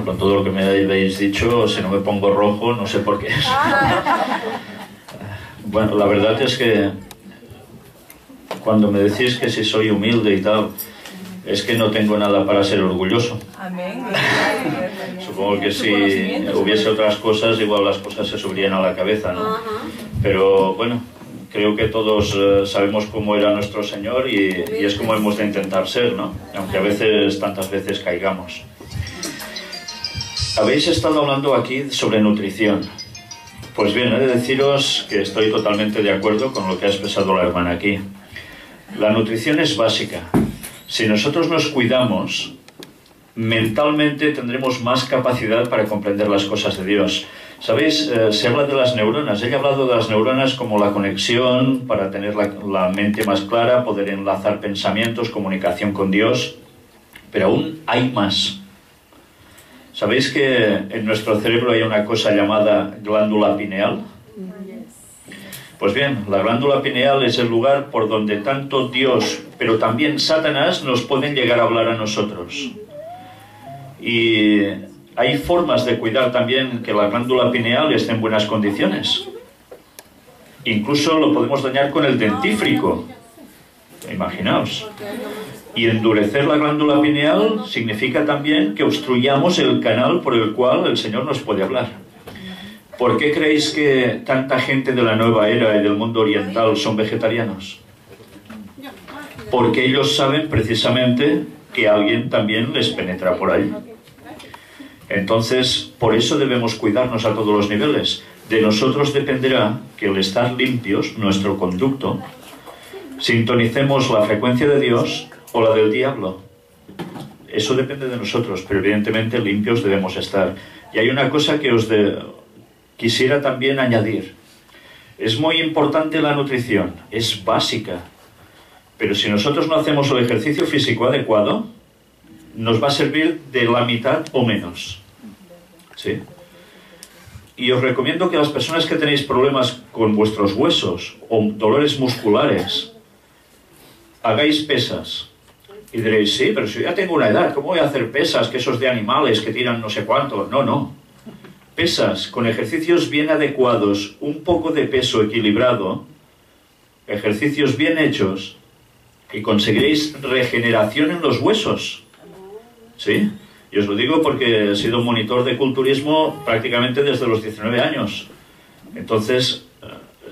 con todo lo que me habéis dicho, si no me pongo rojo, no sé por qué. Bueno, la verdad es que cuando me decís que si soy humilde y tal, es que no tengo nada para ser orgulloso. Amén. Supongo que si hubiese otras cosas, igual las cosas se subirían a la cabeza, ¿no? Pero bueno, creo que todos sabemos cómo era nuestro Señor y es como hemos de intentar ser, ¿no? Aunque a veces, tantas veces caigamos. Habéis estado hablando aquí sobre nutrición. Pues bien, he de deciros que estoy totalmente de acuerdo con lo que ha expresado la hermana aquí. La nutrición es básica. Si nosotros nos cuidamos, mentalmente tendremos más capacidad para comprender las cosas de Dios. ¿Sabéis? Se habla de las neuronas. Ella ha hablado de las neuronas como la conexión para tener la mente más clara, poder enlazar pensamientos, comunicación con Dios. Pero aún hay más. ¿Sabéis que en nuestro cerebro hay una cosa llamada glándula pineal? Pues bien, la glándula pineal es el lugar por donde tanto Dios, pero también Satanás, nos pueden llegar a hablar a nosotros. Y hay formas de cuidar también que la glándula pineal esté en buenas condiciones. Incluso lo podemos dañar con el dentífrico. Imaginaos. Y endurecer la glándula pineal significa también que obstruyamos el canal por el cual el Señor nos puede hablar. ¿Por qué creéis que tanta gente de la nueva era y del mundo oriental son vegetarianos? Porque ellos saben precisamente que alguien también les penetra por ahí. Entonces, por eso debemos cuidarnos a todos los niveles. De nosotros dependerá que al estar limpios, nuestro conducto, sintonicemos la frecuencia de Dios o la del diablo. Eso depende de nosotros, pero evidentemente limpios debemos estar. Y hay una cosa que quisiera también añadir. Es muy importante la nutrición, es básica. Pero si nosotros no hacemos el ejercicio físico adecuado, nos va a servir de la mitad o menos. ¿Sí? Y os recomiendo que las personas que tenéis problemas con vuestros huesos o dolores musculares, hagáis pesas. Y diréis, sí, pero si yo ya tengo una edad, ¿cómo voy a hacer pesas? Que esos de animales que tiran no sé cuánto. No, no. Pesas con ejercicios bien adecuados, un poco de peso equilibrado, ejercicios bien hechos, y conseguiréis regeneración en los huesos. ¿Sí? Y os lo digo porque he sido monitor de culturismo prácticamente desde los 19 años. Entonces,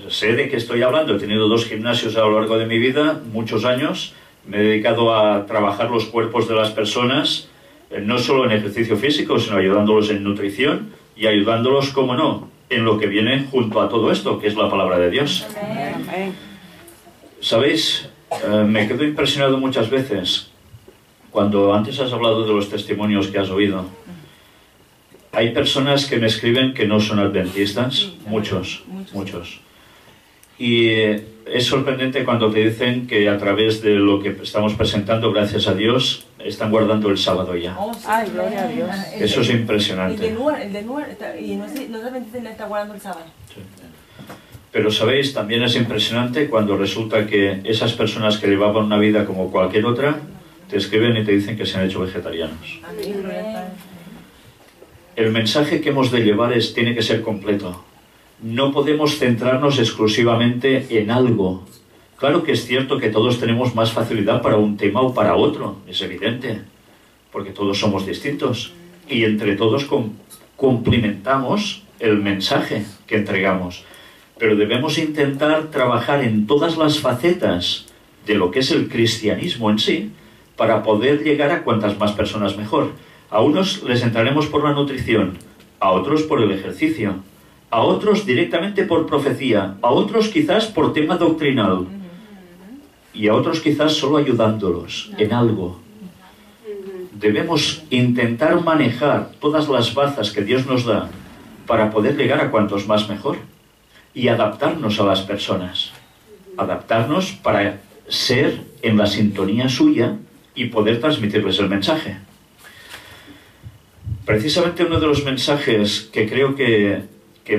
sé de qué estoy hablando. He tenido 2 gimnasios a lo largo de mi vida, muchos años. Me he dedicado a trabajar los cuerpos de las personas, no solo en ejercicio físico, sino ayudándolos en nutrición y ayudándolos, como no, en lo que viene junto a todo esto, que es la palabra de Dios. ¿Sabéis? Me quedo impresionado muchas veces cuando antes has hablado de los testimonios que has oído. Hay personas que me escriben que no son adventistas, muchos. Y es sorprendente cuando te dicen que a través de lo que estamos presentando, gracias a Dios, están guardando el sábado ya. Ay, gloria a Dios. Eso es impresionante. Y no es adventista, está guardando el sábado. Sí. Pero sabéis, también es impresionante cuando resulta que esas personas que llevaban una vida como cualquier otra, te escriben y te dicen que se han hecho vegetarianos. El mensaje que hemos de llevar tiene que ser completo. No podemos centrarnos exclusivamente en algo. Claro que es cierto que todos tenemos más facilidad para un tema o para otro, es evidente, porque todos somos distintos y entre todos complementamos el mensaje que entregamos. Pero debemos intentar trabajar en todas las facetas de lo que es el cristianismo en sí para poder llegar a cuantas más personas mejor. A unos les entraremos por la nutrición, a otros por el ejercicio, a otros directamente por profecía, a otros quizás por tema doctrinal y a otros quizás solo ayudándolos en algo. Debemos intentar manejar todas las bazas que Dios nos da para poder llegar a cuantos más mejor y adaptarnos a las personas, adaptarnos para ser en la sintonía suya y poder transmitirles el mensaje. Precisamente uno de los mensajes que creo que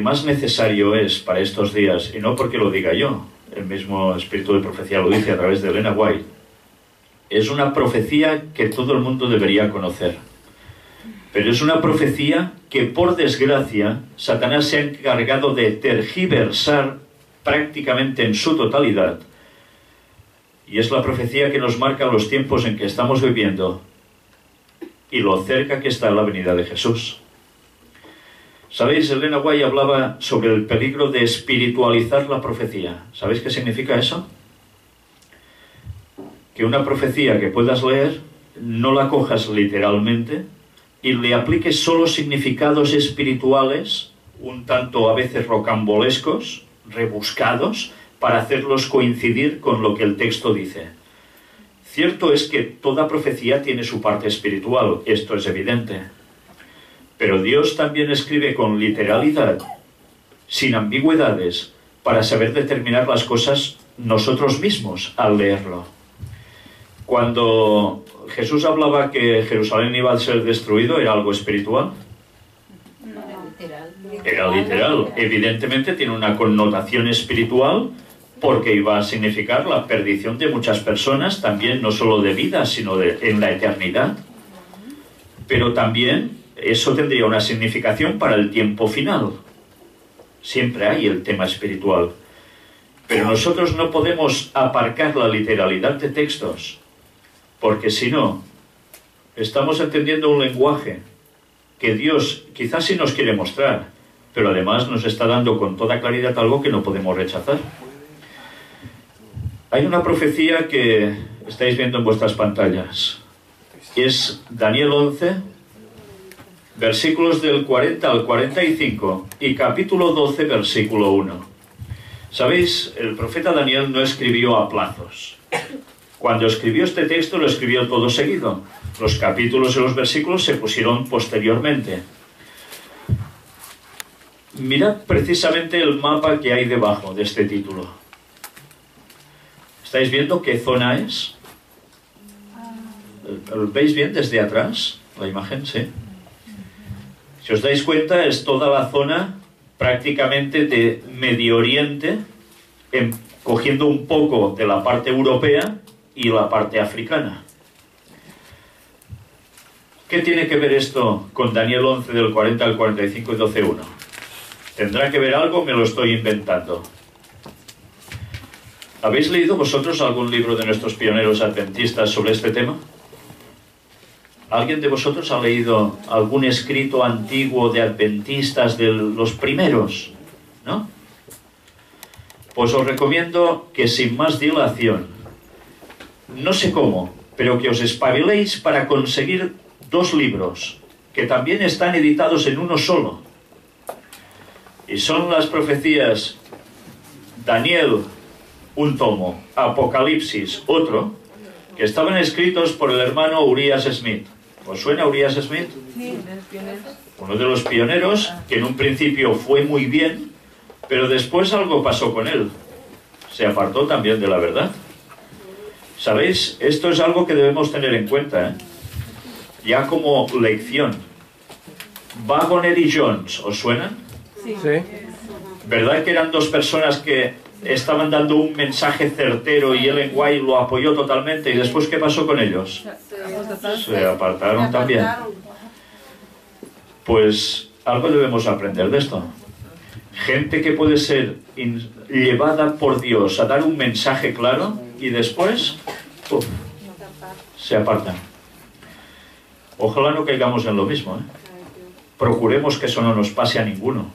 más necesario es para estos días, y no porque lo diga yo, el mismo espíritu de profecía lo dice a través de Elena White, es una profecía que todo el mundo debería conocer. Pero es una profecía que, por desgracia, Satanás se ha encargado de tergiversar prácticamente en su totalidad. Y es la profecía que nos marca los tiempos en que estamos viviendo y lo cerca que está la venida de Jesús. ¿Sabéis? Elena White hablaba sobre el peligro de espiritualizar la profecía. ¿Sabéis qué significa eso? Que una profecía que puedas leer, no la cojas literalmente y le apliques solo significados espirituales, un tanto a veces rocambolescos, rebuscados, para hacerlos coincidir con lo que el texto dice. Cierto es que toda profecía tiene su parte espiritual, esto es evidente. Pero Dios también escribe con literalidad, sin ambigüedades, para saber determinar las cosas nosotros mismos al leerlo. Cuando Jesús hablaba que Jerusalén iba a ser destruido, ¿era algo espiritual? Era literal. Evidentemente tiene una connotación espiritual porque iba a significar la perdición de muchas personas, también no solo de vida, sino en la eternidad. Pero también eso tendría una significación para el tiempo final. Siempre hay el tema espiritual. Pero nosotros no podemos aparcar la literalidad de textos, porque si no, estamos entendiendo un lenguaje que Dios quizás sí nos quiere mostrar, pero además nos está dando con toda claridad algo que no podemos rechazar. Hay una profecía que estáis viendo en vuestras pantallas. Es Daniel 11, versículos del 40 al 45 y capítulo 12, versículo 1. ¿Sabéis? El profeta Daniel no escribió a plazos. Cuando escribió este texto lo escribió todo seguido. Los capítulos y los versículos se pusieron posteriormente. Mirad precisamente el mapa que hay debajo de este título. ¿Estáis viendo qué zona es? ¿Lo veis bien desde atrás? La imagen, sí. Si os dais cuenta, es toda la zona prácticamente de Medio Oriente, cogiendo un poco de la parte europea y la parte africana. ¿Qué tiene que ver esto con Daniel 11 del 40 al 45 y 12.1? ¿Tendrá que ver algo? Me lo estoy inventando. ¿Habéis leído vosotros algún libro de nuestros pioneros adventistas sobre este tema? ¿Alguien de vosotros ha leído algún escrito antiguo de adventistas de los primeros? ¿No? Pues os recomiendo que sin más dilación, no sé cómo, pero que os espabiléis para conseguir 2 libros, que también están editados en uno solo. Y son las profecías Daniel, un tomo, Apocalipsis, otro, que estaban escritos por el hermano Urias Smith. ¿Os suena Urias Smith? Sí, de los pioneros. Uno de los pioneros que en un principio fue muy bien, pero después algo pasó con él. Se apartó también de la verdad. ¿Sabéis? Esto es algo que debemos tener en cuenta, ¿eh? Ya como lección. Waggoner y Jones, ¿os suenan? Sí. ¿Verdad que eran 2 personas que estaban dando un mensaje certero y Ellen White lo apoyó totalmente? ¿Y después qué pasó con ellos? Se apartaron también. Pues algo debemos aprender de esto. Gente que puede ser llevada por Dios a dar un mensaje claro y después se apartan. Ojalá no caigamos en lo mismo, ¿eh? Procuremos que eso no nos pase a ninguno.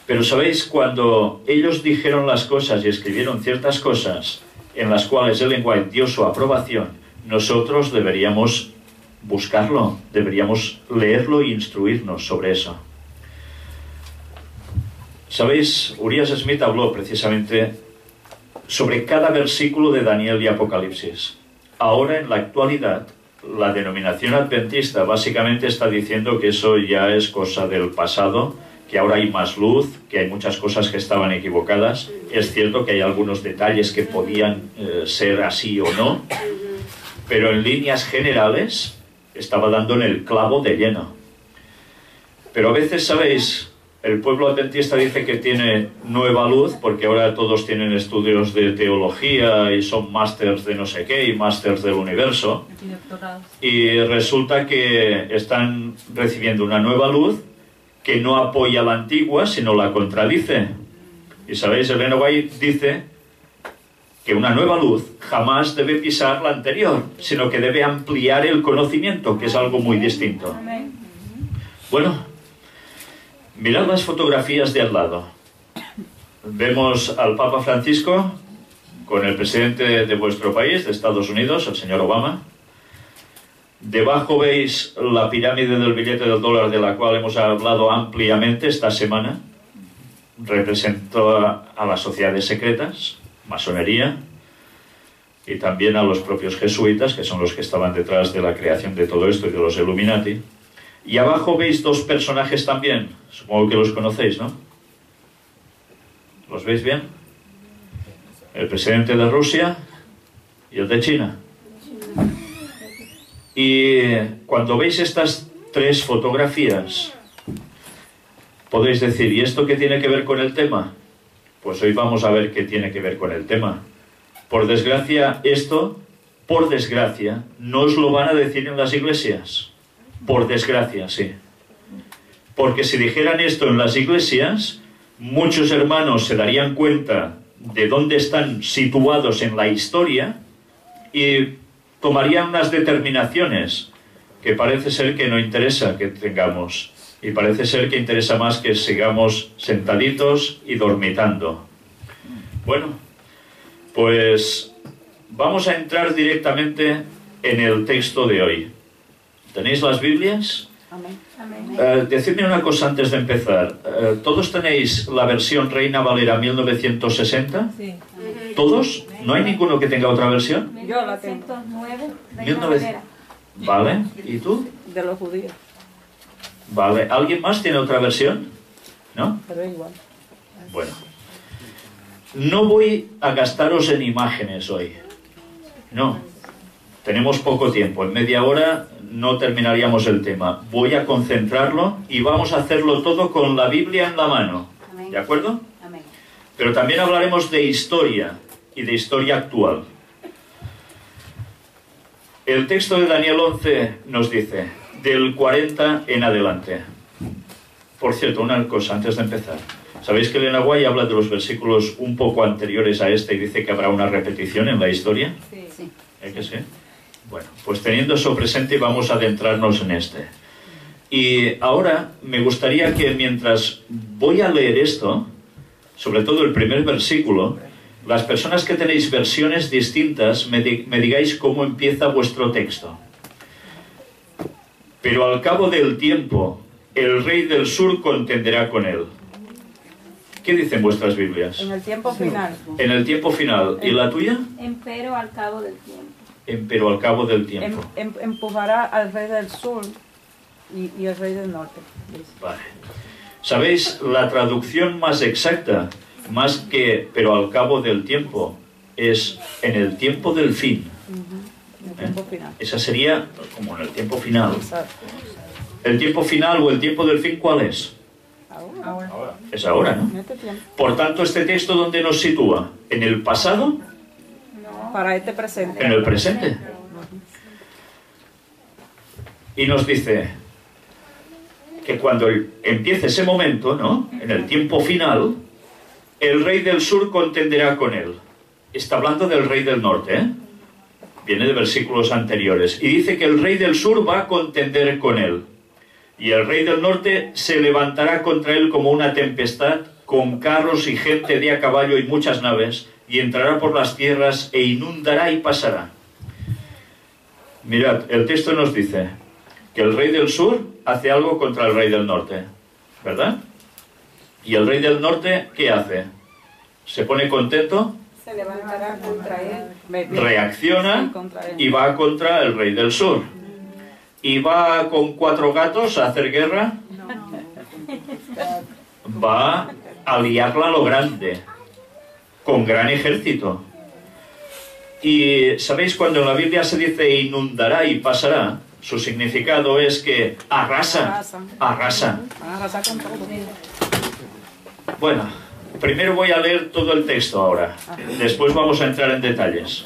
Pero sabéis, cuando ellos dijeron las cosas y escribieron ciertas cosas en las cuales Ellen White dio su aprobación, nosotros deberíamos buscarlo, deberíamos leerlo e instruirnos sobre eso. ¿Sabéis? Urias Smith habló precisamente sobre cada versículo de Daniel y Apocalipsis. Ahora, en la actualidad, la denominación adventista básicamente está diciendo que eso ya es cosa del pasado, que ahora hay más luz, que hay muchas cosas que estaban equivocadas. Es cierto que hay algunos detalles que podían ser así o no, pero en líneas generales estaba dando en el clavo de lleno. Pero a veces, ¿sabéis? El pueblo adventista dice que tiene nueva luz porque ahora todos tienen estudios de teología y son másters de no sé qué y másters del universo. Y resulta que están recibiendo una nueva luz que no apoya la antigua, sino la contradice. Y sabéis, Elena White dice que una nueva luz jamás debe pisar la anterior, sino que debe ampliar el conocimiento, que es algo muy distinto. Bueno, mirad las fotografías de al lado. Vemos al Papa Francisco con el presidente de vuestro país, de Estados Unidos, el señor Obama. Debajo veis la pirámide del billete del dólar, de la cual hemos hablado ampliamente esta semana. Representa a las sociedades secretas, masonería, y también a los propios jesuitas, que son los que estaban detrás de la creación de todo esto y de los Illuminati. Y abajo veis dos personajes también, supongo que los conocéis, ¿no? ¿Los veis bien? El presidente de Rusia y el de China. Y cuando veis estas tres fotografías, podéis decir, ¿y esto qué tiene que ver con el tema? Pues hoy vamos a ver qué tiene que ver con el tema. Por desgracia, esto, por desgracia, no os lo van a decir en las iglesias. Por desgracia, sí. Porque si dijeran esto en las iglesias, muchos hermanos se darían cuenta de dónde están situados en la historia y tomarían unas determinaciones que parece ser que no interesa que tengamos. Y parece ser que interesa más que sigamos sentaditos y dormitando. Bueno, pues vamos a entrar directamente en el texto de hoy. ¿Tenéis las Biblias? Amén. Decidme una cosa antes de empezar. ¿Todos tenéis la versión Reina Valera 1960? Sí. ¿Todos? ¿No hay ninguno que tenga otra versión? Yo la tengo. 1909. Vale. ¿Y tú? De los judíos. Vale. ¿Alguien más tiene otra versión? ¿No? Pero igual. Bueno. No voy a gastaros en imágenes hoy. No. Tenemos poco tiempo. En media hora no terminaríamos el tema. Voy a concentrarlo y vamos a hacerlo todo con la Biblia en la mano. ¿De acuerdo? Amén. Pero también hablaremos de historia y de historia actual. El texto de Daniel 11 nos dice, del 40 en adelante. Por cierto, una cosa antes de empezar. ¿Sabéis que Elena White habla de los versículos un poco anteriores a este y dice que habrá una repetición en la historia? Sí. ¿Es que sí? Bueno, pues teniendo eso presente vamos a adentrarnos en este. Y ahora me gustaría que mientras voy a leer esto, sobre todo el primer versículo, las personas que tenéis versiones distintas me digáis cómo empieza vuestro texto. Pero al cabo del tiempo, el rey del sur contenderá con él. ¿Qué dicen vuestras Biblias? En el tiempo final. En el tiempo final. ¿Y la tuya? Empero al cabo del tiempo. Empero al cabo del tiempo. Empujará al rey del sur y el rey del norte. Vale. ¿Sabéis? La traducción más exacta, más que pero al cabo del tiempo, es en el tiempo del fin. En el tiempo final. Esa sería como en el tiempo final. Exacto. ¿El tiempo final o el tiempo del fin cuál es? Ahora. Es ahora, ¿no? En este tiempo. Por tanto, este texto, ¿dónde nos sitúa? ¿En el pasado? Para este presente. En el presente. Y nos dice que cuando empiece ese momento, ¿no? En el tiempo final, el rey del sur contenderá con él. Está hablando del rey del norte, ¿eh? Viene de versículos anteriores. Y dice que el rey del sur va a contender con él. Y el rey del norte se levantará contra él como una tempestad, con carros y gente de a caballo y muchas naves, y entrará por las tierras e inundará y pasará. Mirad, el texto nos dice que el rey del sur hace algo contra el rey del norte, ¿verdad? Y el rey del norte, ¿qué hace? ¿Se pone contento? Se levantará contra él. Reacciona y va contra el rey del sur. ¿Y va con 4 gatos a hacer guerra? Va a liarla a lo grande, con gran ejército. Y ¿sabéis? Cuando en la Biblia se dice inundará y pasará, su significado es que arrasa. Arrasa con todo. Bueno, primero voy a leer todo el texto ahora. Después vamos a entrar en detalles.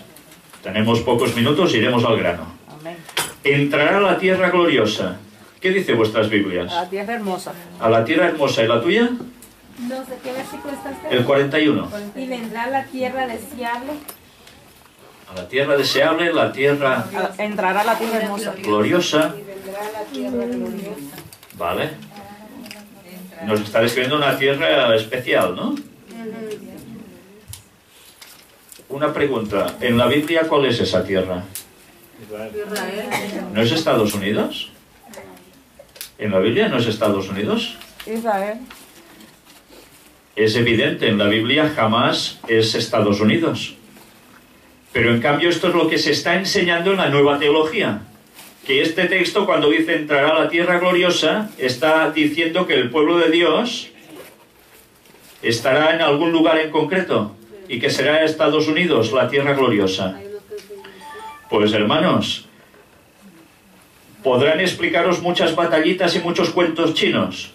Tenemos pocos minutos, iremos al grano. Amén. Entrará a la tierra gloriosa. ¿Qué dice vuestras Biblias? A la tierra hermosa. A la tierra hermosa. ¿Y la tuya? No sé qué versículo está usted. El 41. Y vendrá a la tierra deseable. A la tierra deseable, la tierra Entrará a la tierra hermosa. gloriosa. Y vendrá la tierra gloriosa. Vale. Nos está describiendo una tierra especial, ¿no? Una pregunta. ¿En la Biblia cuál es esa tierra? ¿No es Estados Unidos? ¿En la Biblia no es Estados Unidos? Israel. Es evidente, en la Biblia jamás es Estados Unidos. Pero en cambio esto es lo que se está enseñando en la nueva teología. Que este texto, cuando dice entrará a la tierra gloriosa, está diciendo que el pueblo de Dios estará en algún lugar en concreto y que será Estados Unidos, la tierra gloriosa. Pues hermanos, podrán explicaros muchas batallitas y muchos cuentos chinos,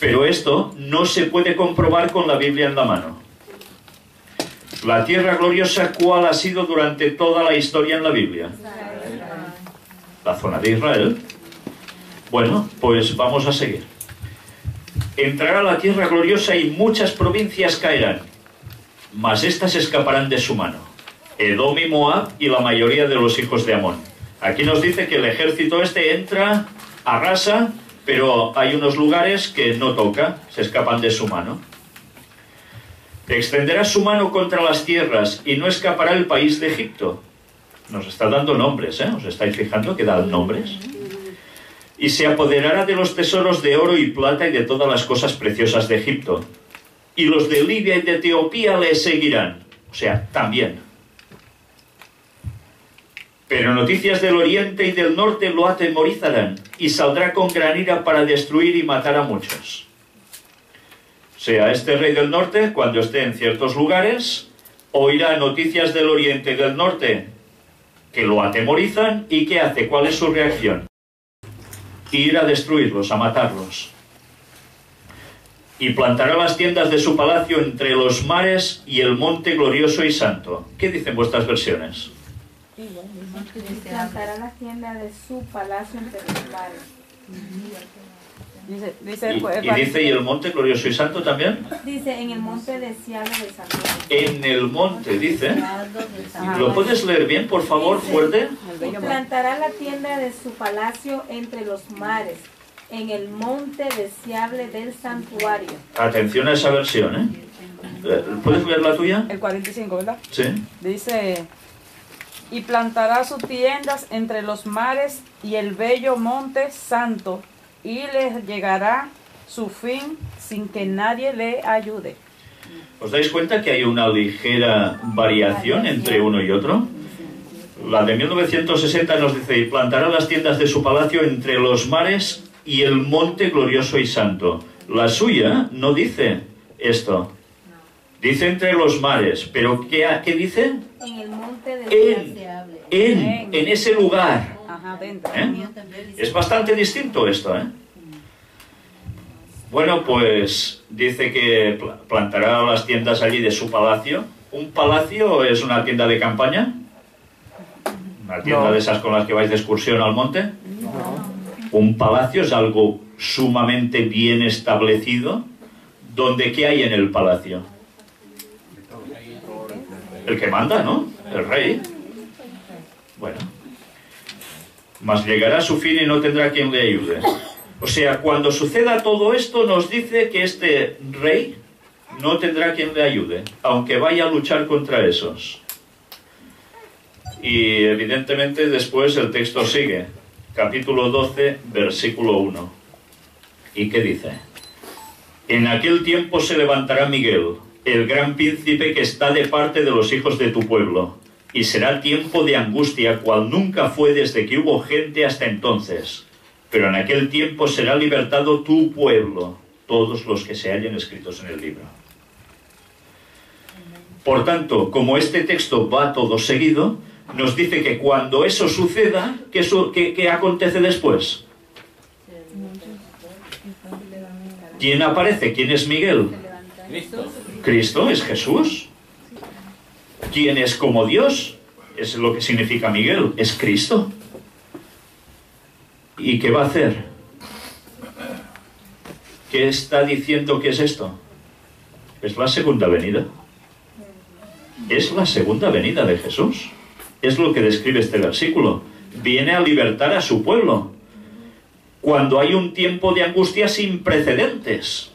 pero esto no se puede comprobar con la Biblia en la mano. La tierra gloriosa, ¿cuál ha sido durante toda la historia en la Biblia? La zona de Israel. Bueno, pues vamos a seguir. Entrará la tierra gloriosa y muchas provincias caerán, mas éstas escaparán de su mano. Edom y Moab y la mayoría de los hijos de Amón. Aquí nos dice que el ejército este entra, arrasa, pero hay unos lugares que no toca, se escapan de su mano. Extenderá su mano contra las tierras y no escapará el país de Egipto. Nos está dando nombres, ¿eh? ¿Os estáis fijando que dan nombres? Y se apoderará de los tesoros de oro y plata y de todas las cosas preciosas de Egipto. Y los de Libia y de Etiopía le seguirán. O sea, también. Pero noticias del oriente y del norte lo atemorizarán, y saldrá con gran ira para destruir y matar a muchos. O sea, este rey del norte, cuando esté en ciertos lugares, oirá noticias del oriente y del norte que lo atemorizan, ¿y qué hace? ¿Cuál es su reacción? Ir a destruirlos, a matarlos. Y plantará las tiendas de su palacio entre los mares y el monte glorioso y santo. ¿Qué dicen vuestras versiones? Plantará la tienda de su palacio entre los mares. Y dice, ¿y el monte glorioso y santo también? Dice, en el monte deseable de Santiago. En el monte, dice. ¿Lo puedes leer bien, por favor, fuerte? Y plantará la tienda de su palacio entre los mares, en el monte deseable del santuario. Atención a esa versión, ¿eh? ¿Puedes leer la tuya? El 45, ¿verdad? Sí. Dice, y plantará sus tiendas entre los mares y el bello monte santo, y les llegará su fin sin que nadie le ayude. ¿Os dais cuenta que hay una ligera variación entre uno y otro? La de 1960 nos dice, y plantará las tiendas de su palacio entre los mares y el monte glorioso y santo. La suya no dice esto. Dice entre los mares, pero ¿qué dice? En el monte deseable. En ese lugar. Ajá, dentro. Es bastante distinto esto, ¿eh? Bueno, pues dice que plantará las tiendas allí de su palacio. ¿Un palacio es una tienda de campaña? ¿Una tienda de esas con las que vais de excursión al monte? No. Un palacio es algo sumamente bien establecido, donde ¿qué hay en el palacio? El que manda, ¿no? El rey. Bueno. Mas llegará a su fin y no tendrá quien le ayude. O sea, cuando suceda todo esto, nos dice que este rey no tendrá quien le ayude, aunque vaya a luchar contra esos. Y evidentemente después el texto sigue. Capítulo 12, versículo 1. ¿Y qué dice? En aquel tiempo se levantará Miguel, el gran príncipe que está de parte de los hijos de tu pueblo, y será tiempo de angustia cual nunca fue desde que hubo gente hasta entonces. Pero en aquel tiempo será libertado tu pueblo, todos los que se hallen escritos en el libro. Por tanto, como este texto va todo seguido, nos dice que cuando eso suceda, ¿qué acontece después? ¿Quién aparece? ¿Quién es Miguel? Cristo es Jesús. ¿Quién es como Dios? Es lo que significa Miguel, es Cristo. ¿Y qué va a hacer? ¿Qué está diciendo que es esto? Es la segunda venida. Es la segunda venida de Jesús. Es lo que describe este versículo. Viene a libertar a su pueblo. Cuando hay un tiempo de angustia sin precedentes.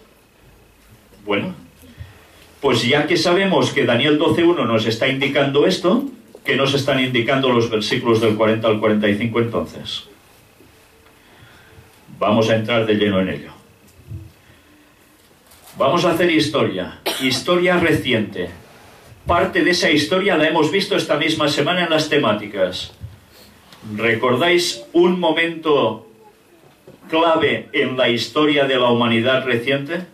Bueno, pues ya que sabemos que Daniel 12.1 nos está indicando esto, ¿qué nos están indicando los versículos del 40 al 45 entonces? Vamos a entrar de lleno en ello. Vamos a hacer historia reciente. Parte de esa historia la hemos visto esta misma semana en las temáticas. ¿Recordáis un momento clave en la historia de la humanidad reciente?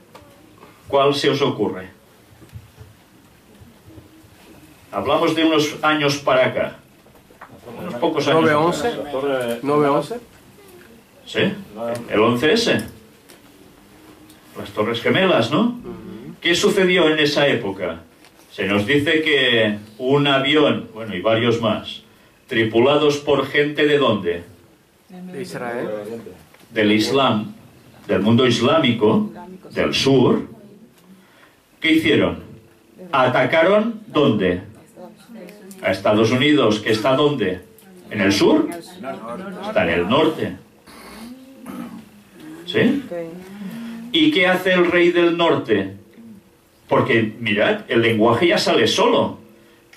¿Cuál se os ocurre? Hablamos de unos años para acá. Unos pocos años. 9/11. 9/11. ¿Sí? El 11S. Las Torres Gemelas, ¿no? ¿Qué sucedió en esa época? Se nos dice que un avión, bueno, y varios más, tripulados por gente ¿de dónde? De Israel. Del Islam, del mundo islámico, del sur. ¿Qué hicieron? Atacaron ¿dónde? A Estados Unidos, que está ¿dónde? ¿En el sur? Está en el norte. ¿Sí? ¿Y qué hace el rey del norte? Porque, mirad, el lenguaje ya sale solo.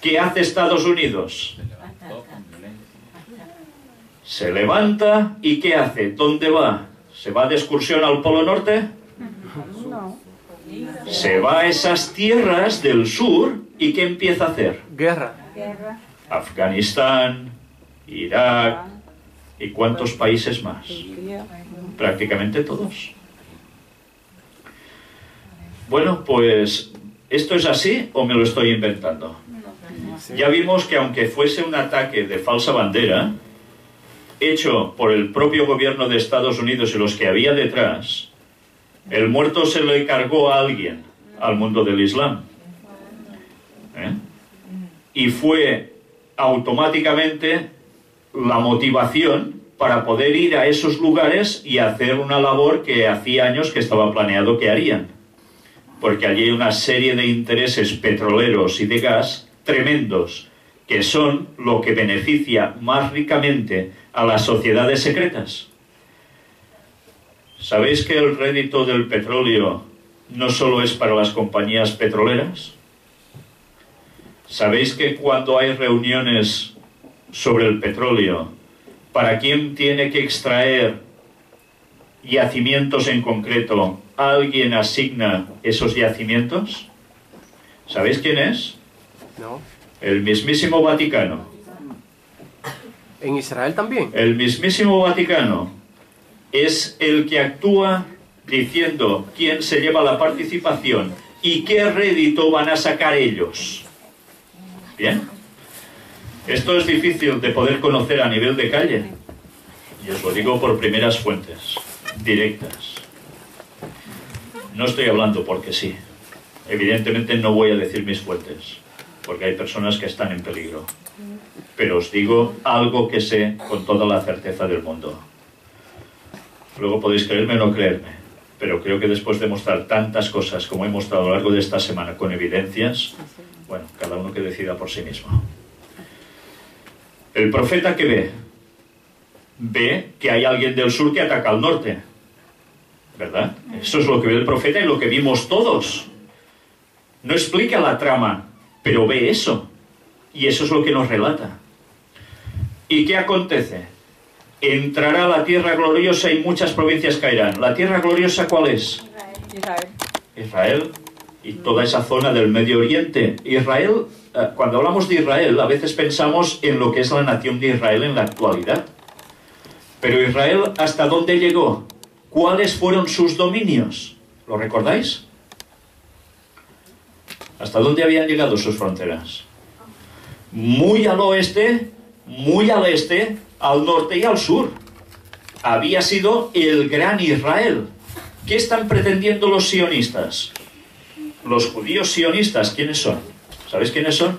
¿Qué hace Estados Unidos? Se levanta y ¿qué hace? ¿Dónde va? ¿Se va de excursión al Polo Norte? No. Se va a esas tierras del sur y ¿qué empieza a hacer? Guerra. Afganistán, Irak y ¿cuántos países más? Prácticamente todos. Bueno, pues, ¿esto es así o me lo estoy inventando? Ya vimos que aunque fuese un ataque de falsa bandera, hecho por el propio gobierno de Estados Unidos y los que había detrás, el muerto se le cargó a alguien, al mundo del Islam. Y fue automáticamente la motivación para poder ir a esos lugares y hacer una labor que hacía años que estaba planeado que harían. Porque allí hay una serie de intereses petroleros y de gas tremendos, que son lo que beneficia más ricamente a las sociedades secretas. ¿Sabéis que el rédito del petróleo no solo es para las compañías petroleras? ¿Sabéis que cuando hay reuniones sobre el petróleo, para quién tiene que extraer yacimientos en concreto, alguien asigna esos yacimientos? ¿Sabéis quién es? No. El mismísimo Vaticano. ¿En Israel también? El mismísimo Vaticano es el que actúa diciendo quién se lleva la participación y qué rédito van a sacar ellos. ¿Bien? Esto es difícil de poder conocer a nivel de calle. Y os lo digo por primeras fuentes, directas. No estoy hablando porque sí. Evidentemente no voy a decir mis fuentes, porque hay personas que están en peligro. Pero os digo algo que sé con toda la certeza del mundo. Luego podéis creerme o no creerme, pero creo que después de mostrar tantas cosas como he mostrado a lo largo de esta semana con evidencias, bueno, cada uno que decida por sí mismo. El profeta que ve que hay alguien del sur que ataca al norte, ¿verdad? Eso es lo que ve el profeta y lo que vimos todos. No explica la trama, pero ve eso. Y eso es lo que nos relata. ¿Y qué acontece? Entrará la tierra gloriosa y muchas provincias caerán. ¿La tierra gloriosa cuál es? Israel. Israel y toda esa zona del Medio Oriente. Israel, cuando hablamos de Israel, a veces pensamos en lo que es la nación de Israel en la actualidad. Pero Israel, ¿hasta dónde llegó? ¿Cuáles fueron sus dominios? ¿Lo recordáis? ¿Hasta dónde habían llegado sus fronteras? Muy al oeste, muy al este, al norte y al sur. Había sido el gran Israel. ¿Qué están pretendiendo los sionistas? los judíos sionistas, ¿quiénes son? ¿Sabéis quiénes son?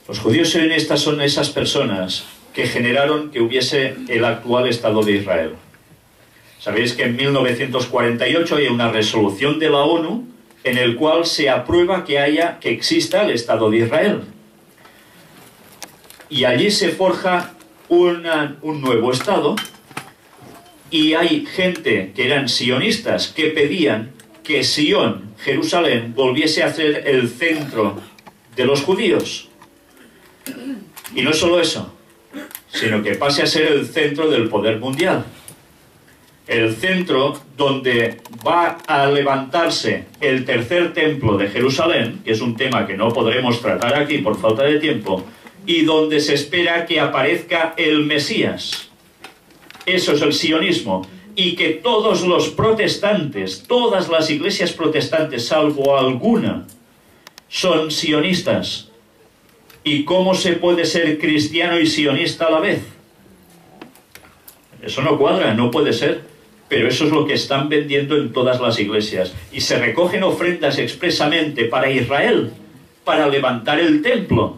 Los judíos sionistas son esas personas que generaron que hubiese el actual Estado de Israel. Sabéis que en 1948 hay una resolución de la ONU en el cual se aprueba que exista el Estado de Israel. Y allí se forja un nuevo Estado, y hay gente que eran sionistas que pedían que Sion, Jerusalén, volviese a ser el centro de los judíos. Y no solo eso, sino que pase a ser el centro del poder mundial. El centro donde va a levantarse el tercer templo de Jerusalén, que es un tema que no podremos tratar aquí por falta de tiempo, y donde se espera que aparezca el Mesías. Eso es el sionismo. Y que todos los protestantes, todas las iglesias protestantes, salvo alguna, son sionistas. ¿Y cómo se puede ser cristiano y sionista a la vez? Eso no cuadra, no puede ser. Pero eso es lo que están vendiendo en todas las iglesias. Y se recogen ofrendas expresamente para Israel, para levantar el templo.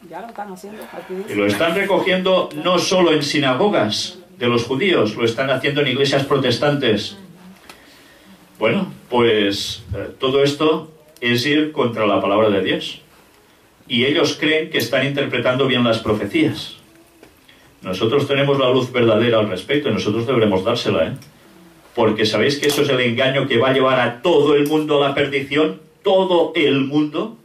Ya lo están haciendo. Aquí dice. Y lo están recogiendo no solo en sinagogas de los judíos, lo están haciendo en iglesias protestantes. Bueno, pues todo esto es ir contra la palabra de Dios. Y ellos creen que están interpretando bien las profecías. Nosotros tenemos la luz verdadera al respecto y nosotros deberemos dársela, ¿eh? Porque sabéis que eso es el engaño que va a llevar a todo el mundo a la perdición, todo el mundo.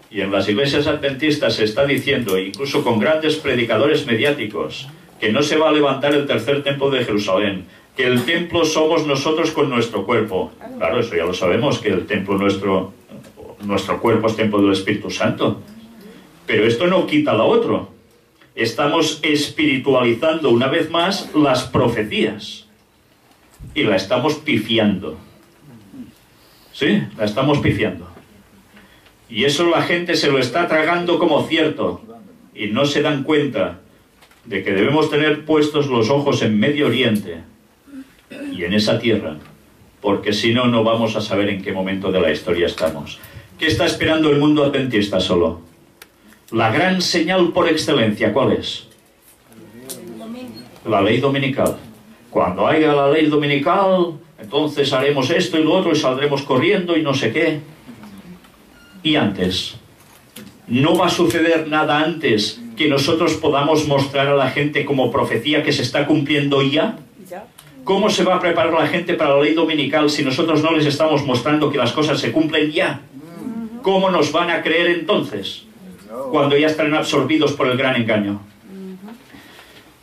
Y en las iglesias adventistas se está diciendo, incluso con grandes predicadores mediáticos, que no se va a levantar el tercer templo de Jerusalén, que el templo somos nosotros con nuestro cuerpo. Claro, eso ya lo sabemos, que el templo nuestro cuerpo es templo del Espíritu Santo. Pero esto no quita lo otro. Estamos espiritualizando una vez más las profecías. Y la estamos pifiando. Sí, la estamos pifiando. Y eso la gente se lo está tragando como cierto. Y no se dan cuenta de que debemos tener puestos los ojos en Medio Oriente y en esa tierra, porque si no, no vamos a saber en qué momento de la historia estamos. ¿Qué está esperando el mundo adventista solo? La gran señal por excelencia, ¿cuál es? La ley dominical. Cuando haya la ley dominical, entonces haremos esto y lo otro y saldremos corriendo y no sé qué. Y antes, no va a suceder nada antes que nosotros podamos mostrar a la gente como profecía que se está cumpliendo ya. ¿Cómo se va a preparar la gente para la ley dominical si nosotros no les estamos mostrando que las cosas se cumplen ya? ¿Cómo nos van a creer entonces, cuando ya estarán absorbidos por el gran engaño?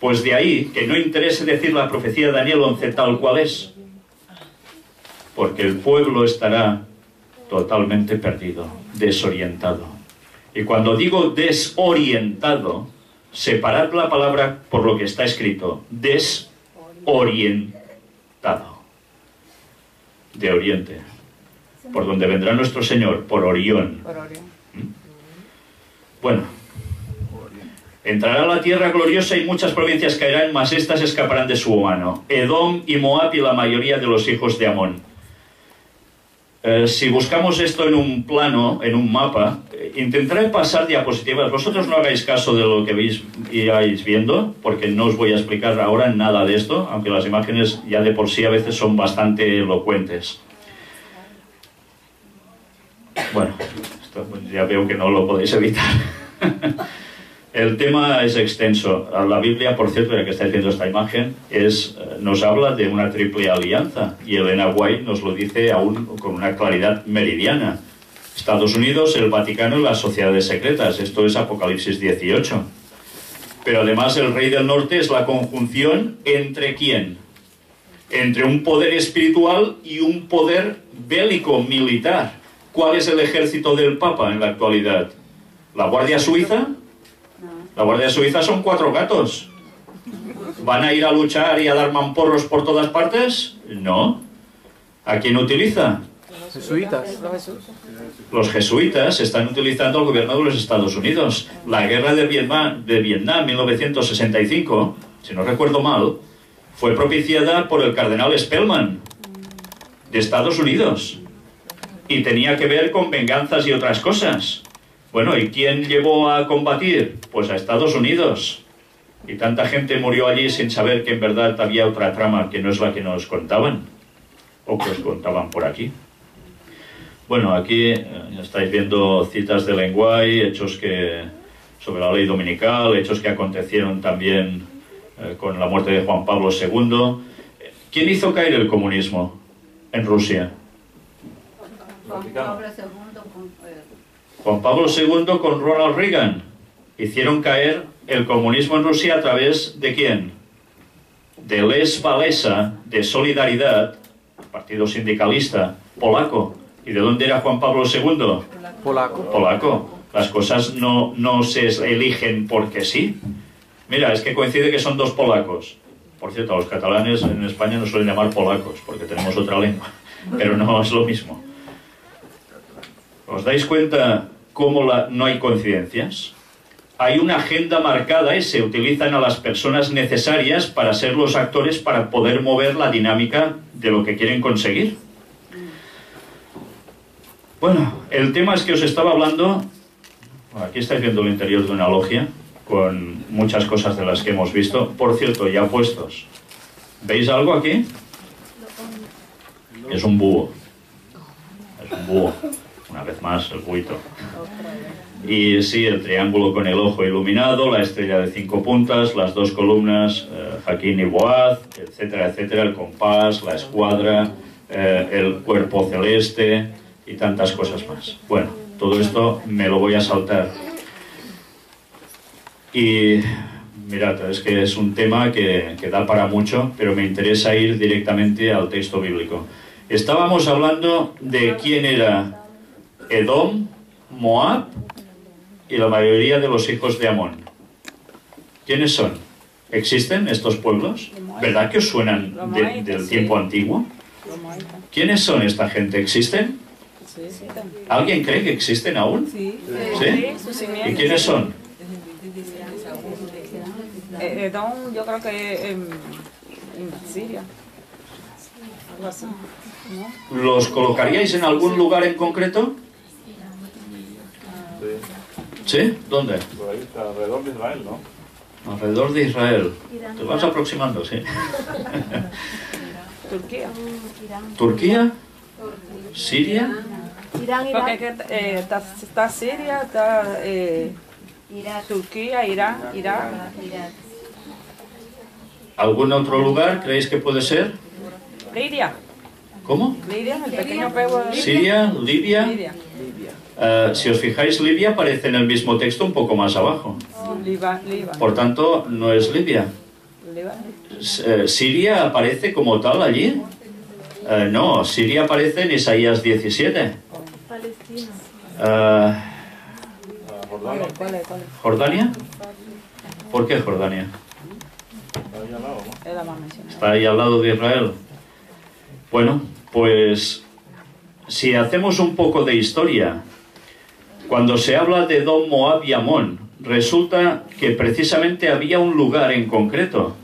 Pues de ahí que no interese decir la profecía de Daniel 11 tal cual es, porque el pueblo estará totalmente perdido, desorientado. Y cuando digo desorientado, separad la palabra por lo que está escrito, desorientado, de oriente, por donde vendrá nuestro Señor, por Orión. Bueno, entrará a la tierra gloriosa y muchas provincias caerán, mas estas escaparán de su mano. Edom y Moab y la mayoría de los hijos de Amón. Si buscamos esto en un plano, en un mapa, intentaré pasar diapositivas. Vosotros no hagáis caso de lo que vais viendo, porque no os voy a explicar ahora nada de esto, aunque las imágenes ya de por sí a veces son bastante elocuentes. Bueno, esto ya veo que no lo podéis evitar. El tema es extenso. La Biblia, por cierto, ya que estáis viendo esta imagen, nos habla de una triple alianza, y Elena White nos lo dice aún con una claridad meridiana. Estados Unidos, el Vaticano y las sociedades secretas. Esto es Apocalipsis 18. Pero además el Rey del Norte es la conjunción entre ¿quién? Entre un poder espiritual y un poder bélico militar. ¿Cuál es el ejército del Papa en la actualidad? ¿La Guardia Suiza? La Guardia Suiza son 4 gatos. ¿Van a ir a luchar y a dar mamporros por todas partes? No. ¿A quién utiliza? Jesuitas. Los jesuitas están utilizando al gobierno de los Estados Unidos. La guerra de Vietnam 1965, si no recuerdo mal, fue propiciada por el cardenal Spellman. de Estados Unidos. Y tenía que ver con venganzas y otras cosas. Bueno, ¿y quién llevó a combatir? Pues a Estados Unidos. Y tanta gente murió allí sin saber que en verdad había otra trama que no es la que nos contaban. O que os contaban por aquí. Bueno, aquí estáis viendo citas de Lenguay, hechos sobre la ley dominical, hechos que acontecieron también con la muerte de Juan Pablo II. ¿Quién hizo caer el comunismo en Rusia? Juan Pablo II con Ronald Reagan. Hicieron caer el comunismo en Rusia a través ¿de quién? De Lech Walesa, de Solidaridad, partido sindicalista polaco. ¿Y de dónde era Juan Pablo II? Polaco. Polaco. Las cosas no se eligen porque sí. Mira, es que coincide que son dos polacos. Por cierto, a los catalanes en España nos suelen llamar polacos, porque tenemos otra lengua. Pero no es lo mismo. ¿Os dais cuenta cómo no hay coincidencias? Hay una agenda marcada y se utilizan a las personas necesarias para ser los actores para poder mover la dinámica de lo que quieren conseguir. Bueno, el tema es que os estaba hablando. Aquí estáis viendo el interior de una logia con muchas cosas de las que hemos visto. Por cierto, ya puestos. ¿Veis algo aquí? Es un búho. Es un búho. Una vez más, el buito. Y sí, el triángulo con el ojo iluminado, la estrella de 5 puntas, las 2 columnas, Jaquín y Boaz, etcétera, etcétera, el compás, la escuadra, el cuerpo celeste y tantas cosas más. Bueno, todo esto me lo voy a saltar. Y mirad, es que es un tema que da para mucho, pero me interesa ir directamente al texto bíblico. Estábamos hablando de quién era Edom, Moab y la mayoría de los hijos de Amón. ¿Quiénes son? ¿Existen estos pueblos? ¿Verdad que os suenan del tiempo antiguo? ¿Quiénes son esta gente? ¿Existen? ¿Alguien cree que existen aún? Sí. ¿Sí? ¿Y quiénes son? Edom, yo creo que en Siria. Algo así, ¿no? ¿Los colocaríais en algún lugar en concreto? ¿Sí? ¿Dónde? Por ahí está, alrededor de Israel, ¿no? Alrededor de Israel. Te vas aproximando, sí. Turquía. ¿Turquía? ¿Siria? Porque está Siria, está Turquía, Irán, Irak. ¿Algún otro lugar creéis que puede ser? Lidia. ¿Cómo? Lidia, el pequeño pueblo de Lidia. ¿Siria? ¿Libia? Lidia. Si os fijáis, Libia aparece en el mismo texto un poco más abajo. Líbano. Por tanto, no es Libia. ¿Siria aparece como tal allí? No, Siria aparece en Isaías 17. ¿Jordania? ¿Por qué Jordania? Está ahí al lado de Israel. Bueno, pues si hacemos un poco de historia, cuando se habla de Edom, Moab y Amón, resulta que precisamente había un lugar en concreto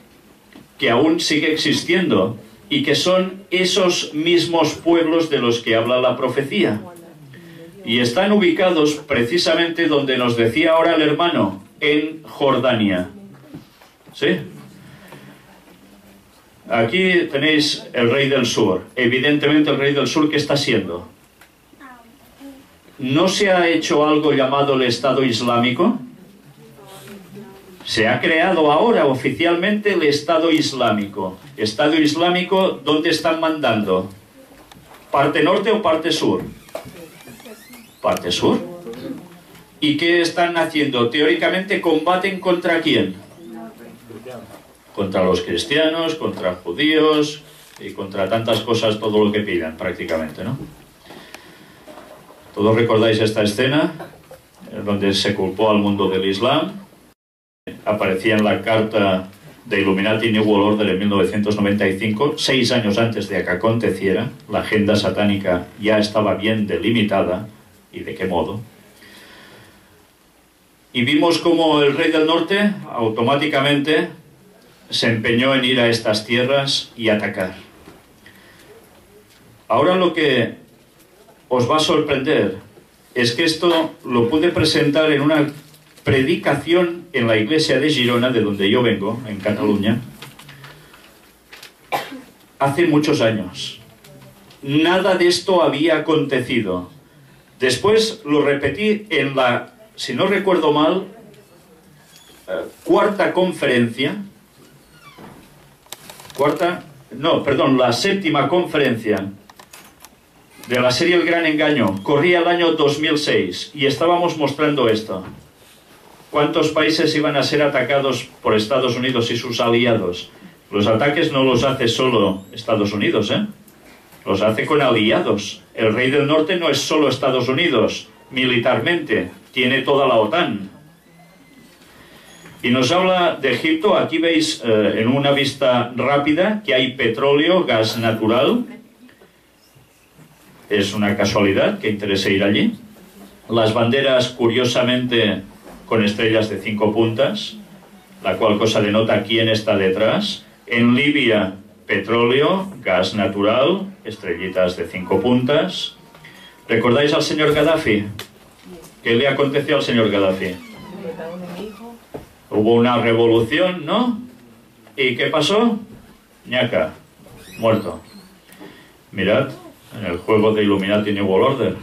que aún sigue existiendo y que son esos mismos pueblos de los que habla la profecía. Y están ubicados precisamente donde nos decía ahora el hermano, en Jordania. ¿Sí? Aquí tenéis el rey del sur. Evidentemente el rey del sur, ¿qué está haciendo? ¿No se ha hecho algo llamado el Estado Islámico? Se ha creado ahora oficialmente el Estado Islámico. Estado Islámico, ¿dónde están mandando? ¿Parte norte o parte sur? Parte sur. ¿Y qué están haciendo? Teóricamente combaten ¿contra quién? Contra los cristianos, contra judíos y contra tantas cosas, todo lo que pidan prácticamente, ¿no? Todos recordáis esta escena donde se culpó al mundo del Islam. Aparecía en la carta de Illuminati New World Order en 1995, 6 años antes de que aconteciera. La agenda satánica ya estaba bien delimitada. ¿Y de qué modo? Y vimos como el rey del norte automáticamente se empeñó en ir a estas tierras y atacar. Ahora lo que os va a sorprender es que esto lo pude presentar en una predicación en la iglesia de Girona, de donde yo vengo, en Cataluña, hace muchos años. Nada de esto había acontecido. Después lo repetí en la, si no recuerdo mal, la séptima conferencia de la serie El Gran Engaño. Corría el año 2006 y estábamos mostrando esto. ¿Cuántos países iban a ser atacados por Estados Unidos y sus aliados? Los ataques no los hace solo Estados Unidos, los hace con aliados. El Rey del Norte no es solo Estados Unidos, militarmente, tiene toda la OTAN. Y nos habla de Egipto. Aquí veis en una vista rápida que hay petróleo, gas natural. Es una casualidad que interese ir allí. Las banderas, curiosamente, con estrellas de 5 puntas, la cual cosa denota quién está detrás. En Libia, petróleo, gas natural, estrellitas de 5 puntas. ¿Recordáis al señor Gaddafi? ¿Qué le aconteció al señor Gaddafi? Hubo una revolución, ¿no? ¿Y qué pasó? Ñaca, muerto. Mirad, en el juego de Illuminati New World Order.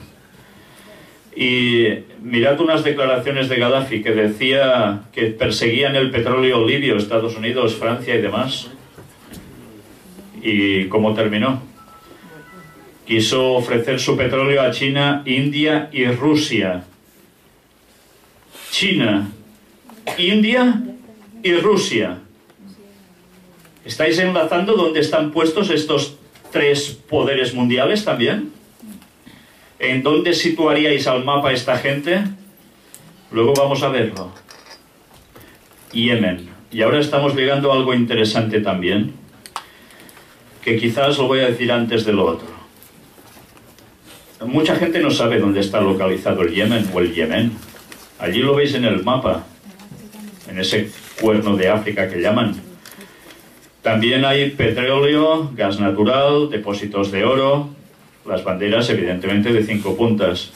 Y mirad unas declaraciones de Gaddafi que decía que perseguían el petróleo libio, Estados Unidos, Francia y demás. ¿Y cómo terminó? Quiso ofrecer su petróleo a China, India y Rusia. China, India y Rusia. ¿Estáis enlazando dónde están puestos estos 3 poderes mundiales también? ¿En dónde situaríais al mapa esta gente? Luego vamos a verlo. Yemen. Y ahora estamos llegando a algo interesante también, que quizás lo voy a decir antes de lo otro. Mucha gente no sabe dónde está localizado el Yemen o el Yemen. Allí lo veis en el mapa, en ese cuerno de África que llaman. También hay petróleo, gas natural, depósitos de oro, las banderas evidentemente de 5 puntas.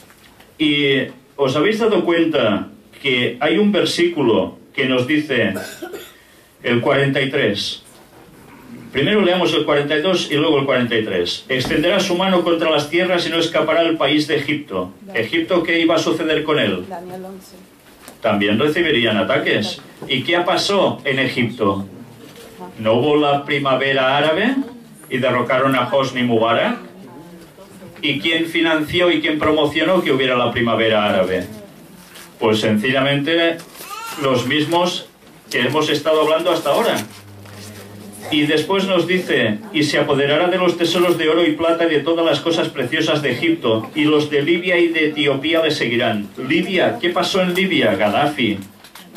Y ¿os habéis dado cuenta que hay un versículo que nos dice el 43? Primero leamos el 42 y luego el 43. Extenderá su mano contra las tierras y no escapará el país de Egipto. ¿Egipto qué iba a suceder con él? Daniel 11. También recibirían ataques. ¿Y qué pasó en Egipto? ¿No hubo la primavera árabe y derrocaron a Hosni Mubarak? ¿Y quién financió y quién promocionó que hubiera la primavera árabe? Pues sencillamente los mismos que hemos estado hablando hasta ahora. Y después nos dice, y se apoderará de los tesoros de oro y plata y de todas las cosas preciosas de Egipto, y los de Libia y de Etiopía le seguirán. Libia, ¿qué pasó en Libia? Gaddafi.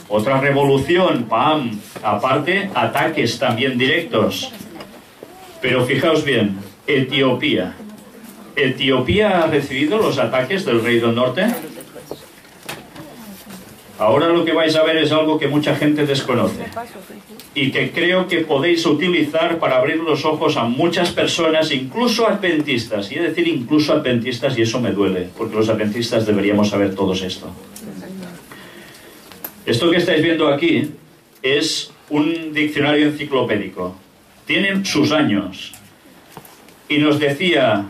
Otra revolución, ¡pam! Aparte, ataques también directos. Pero fijaos bien, Etiopía. ¿Etiopía ha recibido los ataques del Rey del Norte? Ahora lo que vais a ver es algo que mucha gente desconoce y que creo que podéis utilizar para abrir los ojos a muchas personas, incluso adventistas. Y he de decir incluso adventistas, y eso me duele, porque los adventistas deberíamos saber todos esto. Esto que estáis viendo aquí es un diccionario enciclopédico. Tiene sus años. Y nos decía,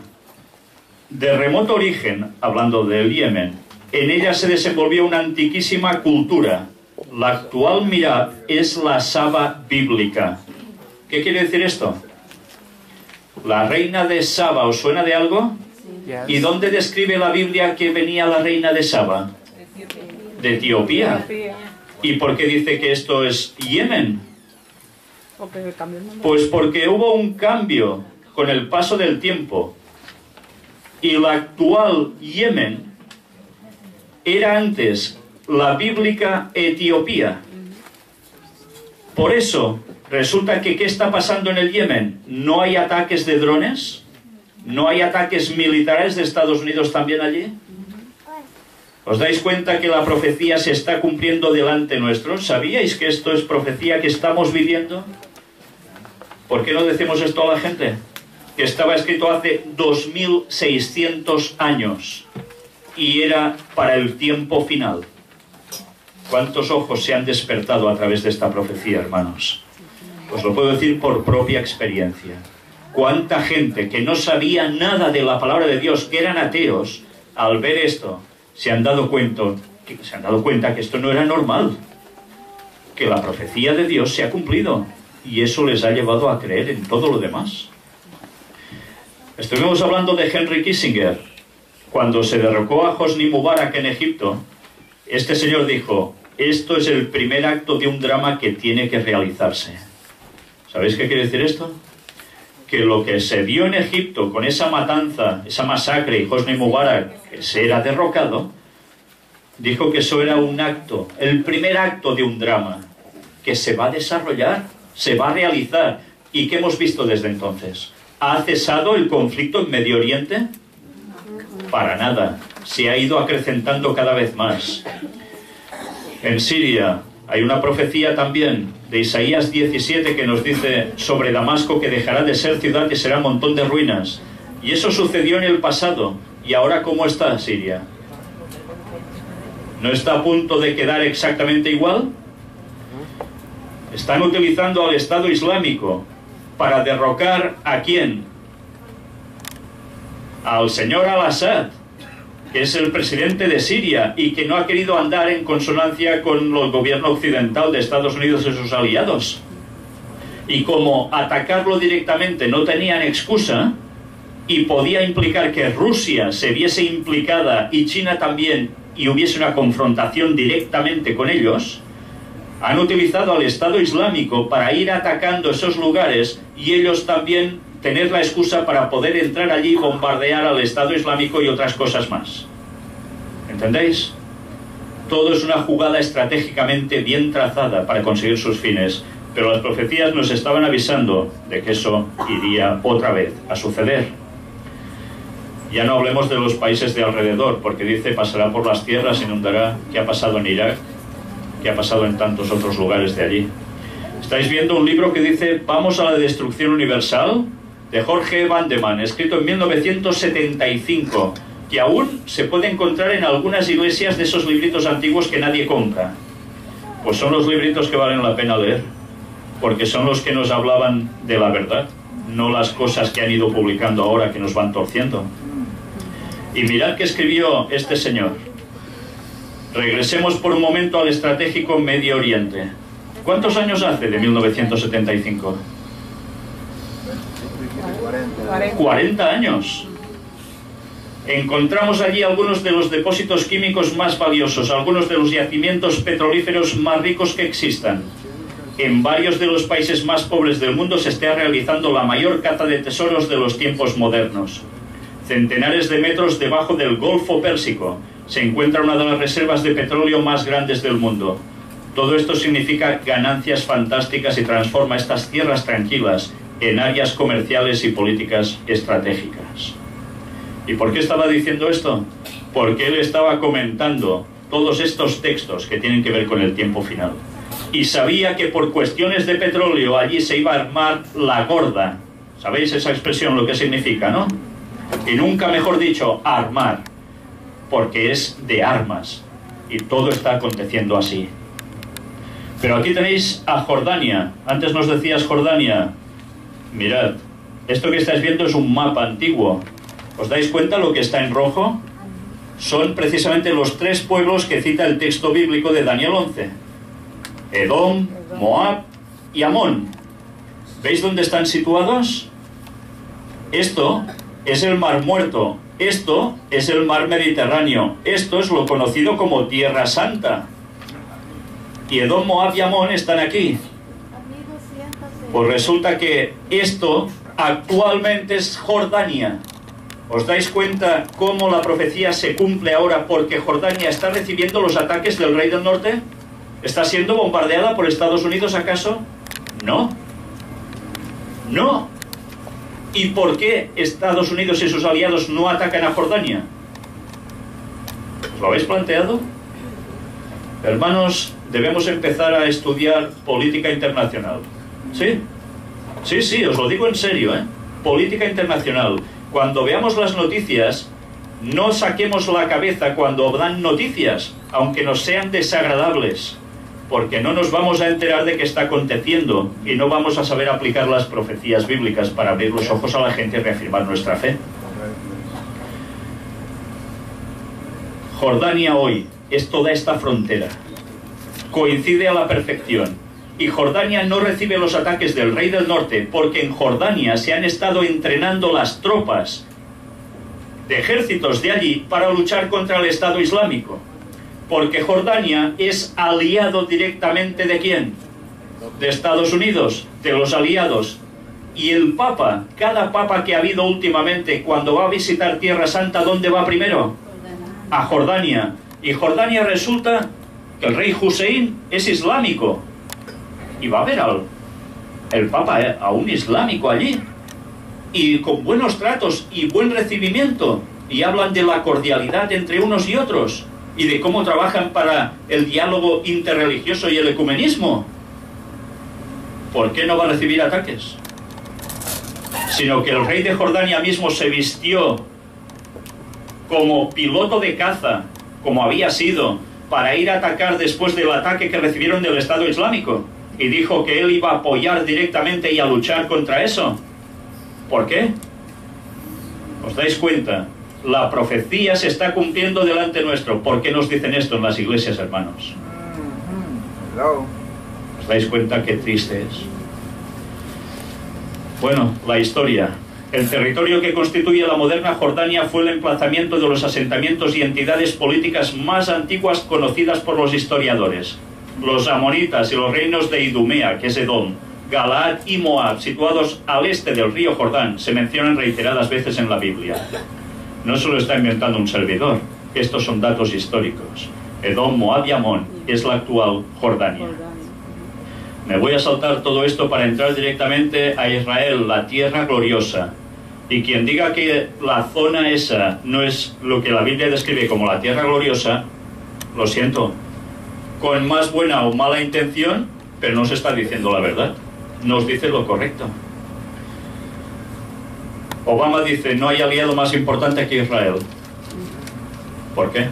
de remoto origen, hablando del Yemen, en ella se desenvolvió una antiquísima cultura. La actual Mirab es la Saba bíblica. ¿Qué quiere decir esto? La reina de Saba, ¿os suena de algo? ¿Y dónde describe la Biblia que venía la reina de Saba? De Etiopía. ¿Y por qué dice que esto es Yemen? Pues porque hubo un cambio con el paso del tiempo. Y la actual Yemen era antes la bíblica Etiopía. Por eso, resulta que ¿qué está pasando en el Yemen? ¿No hay ataques de drones? ¿No hay ataques militares de Estados Unidos también allí? ¿Os dais cuenta que la profecía se está cumpliendo delante nuestro? ¿Sabíais que esto es profecía que estamos viviendo? ¿Por qué no decimos esto a la gente? que estaba escrito hace 2600 años y era para el tiempo final. ¿Cuántos ojos se han despertado a través de esta profecía, hermanos? Os lo puedo decir por propia experiencia. Cuánta gente que no sabía nada de la palabra de Dios, que eran ateos, al ver esto, se han dado cuenta que esto no era normal, que la profecía de Dios se ha cumplido, y eso les ha llevado a creer en todo lo demás. Estuvimos hablando de Henry Kissinger. Cuando se derrocó a Hosni Mubarak en Egipto, este señor dijo: esto es el primer acto de un drama que tiene que realizarse. ¿Sabéis qué quiere decir esto? Que lo que se vio en Egipto con esa matanza, esa masacre, y Hosni Mubarak que se era derrocado, dijo que eso era un acto, el primer acto de un drama que se va a desarrollar, se va a realizar. ¿Y qué hemos visto desde entonces? ¿Ha cesado el conflicto en Medio Oriente? Para nada. Se ha ido acrecentando cada vez más. En Siria hay una profecía también de Isaías 17 que nos dice sobre Damasco que dejará de ser ciudad y será un montón de ruinas. Y eso sucedió en el pasado. ¿Y ahora cómo está Siria? ¿No está a punto de quedar exactamente igual? Están utilizando al Estado Islámico para derrocar ¿a quién? Al señor Al-Assad, que es el presidente de Siria y que no ha querido andar en consonancia con el gobierno occidental de Estados Unidos y sus aliados. Y como atacarlo directamente no tenían excusa y podía implicar que Rusia se viese implicada y China también y hubiese una confrontación directamente con ellos, han utilizado al Estado Islámico para ir atacando esos lugares y ellos también tener la excusa para poder entrar allí y bombardear al Estado Islámico y otras cosas más. ¿Entendéis? Todo es una jugada estratégicamente bien trazada para conseguir sus fines, pero las profecías nos estaban avisando de que eso iría otra vez a suceder. Ya no hablemos de los países de alrededor, porque dice pasará por las tierras, inundará. ¿Qué ha pasado en Irak? ¿Qué ha pasado en tantos otros lugares de allí? Estáis viendo un libro que dice Vamos a la destrucción universal, de Jorge Vandeman, escrito en 1975, que aún se puede encontrar en algunas iglesias de esos libritos antiguos que nadie compra. Pues son los libritos que valen la pena leer, porque son los que nos hablaban de la verdad, no las cosas que han ido publicando ahora que nos van torciendo. Y mirad qué escribió este señor. Regresemos por un momento al estratégico Medio Oriente. ¿Cuántos años hace de 1975? 40 años. Encontramos allí algunos de los depósitos químicos más valiosos, algunos de los yacimientos petrolíferos más ricos que existan. En varios de los países más pobres del mundo se está realizando la mayor caza de tesoros de los tiempos modernos. Centenares de metros debajo del Golfo Pérsico se encuentra una de las reservas de petróleo más grandes del mundo. Todo esto significa ganancias fantásticas y transforma estas tierras tranquilas en áreas comerciales y políticas estratégicas. ¿Y por qué estaba diciendo esto? Porque él estaba comentando todos estos textos que tienen que ver con el tiempo final. Y sabía que por cuestiones de petróleo allí se iba a armar la gorda. ¿Sabéis esa expresión lo que significa, no? Y nunca mejor dicho, armar. Porque es de armas. Y todo está aconteciendo así. Pero aquí tenéis a Jordania. Antes nos decías Jordania. Mirad, esto que estáis viendo es un mapa antiguo. ¿Os dais cuenta lo que está en rojo? Son precisamente los tres pueblos que cita el texto bíblico de Daniel 11. Edom, Moab y Amón. ¿Veis dónde están situados? Esto es el Mar Muerto. Esto es el Mar Mediterráneo. Esto es lo conocido como Tierra Santa. Y Edom, Moab y Amón están aquí. Pues resulta que esto actualmente es Jordania. ¿Os dais cuenta cómo la profecía se cumple ahora porque Jordania está recibiendo los ataques del rey del norte? ¿Está siendo bombardeada por Estados Unidos acaso? No. No. ¿Y por qué Estados Unidos y sus aliados no atacan a Jordania? ¿Os lo habéis planteado? Hermanos, debemos empezar a estudiar política internacional. ¿Sí? Sí, os lo digo en serio, ¿eh? política internacional. Cuando veamos las noticias, no saquemos la cabeza cuando dan noticias, aunque nos sean desagradables, porque no nos vamos a enterar de qué está aconteciendo y no vamos a saber aplicar las profecías bíblicas para abrir los ojos a la gente y reafirmar nuestra fe. Jordania hoy es toda esta frontera. Coincide a la perfección. Y Jordania no recibe los ataques del rey del norte porque en Jordania se han estado entrenando las tropas de ejércitos de allí para luchar contra el Estado Islámico. Porque Jordania es aliado directamente ¿de quién? De Estados Unidos, de los aliados. Y el Papa, cada Papa que ha habido últimamente, cuando va a visitar Tierra Santa, ¿dónde va primero? A Jordania. Y Jordania resulta que el rey Hussein es islámico. Y va a haber el Papa a un islámico allí. Y con buenos tratos y buen recibimiento. Y hablan de la cordialidad entre unos y otros. Y de cómo trabajan para el diálogo interreligioso y el ecumenismo. ¿Por qué no va a recibir ataques? Sino que el rey de Jordania mismo se vistió como piloto de caza, como había sido, para ir a atacar después del ataque que recibieron del Estado Islámico. Y dijo que él iba a apoyar directamente y a luchar contra eso. ¿Por qué? ¿Os dais cuenta? La profecía se está cumpliendo delante nuestro. ¿Por qué nos dicen esto en las iglesias, hermanos? ¿Os dais cuenta qué triste es? Bueno, la historia. El territorio que constituye la moderna Jordania fue el emplazamiento de los asentamientos y entidades políticas más antiguas conocidas por los historiadores. Los amonitas y los reinos de Idumea, que es Edom, Galaad y Moab, situados al este del río Jordán, se mencionan reiteradas veces en la Biblia. No se lo está inventando un servidor, estos son datos históricos. Edom, Moab y Amón es la actual Jordania. Me voy a saltar todo esto para entrar directamente a Israel, la tierra gloriosa. Y quien diga que la zona esa no es lo que la Biblia describe como la tierra gloriosa, lo siento, con más buena o mala intención, pero no se está diciendo la verdad, nos dice lo correcto. Obama dice, no hay aliado más importante que Israel. ¿Por qué?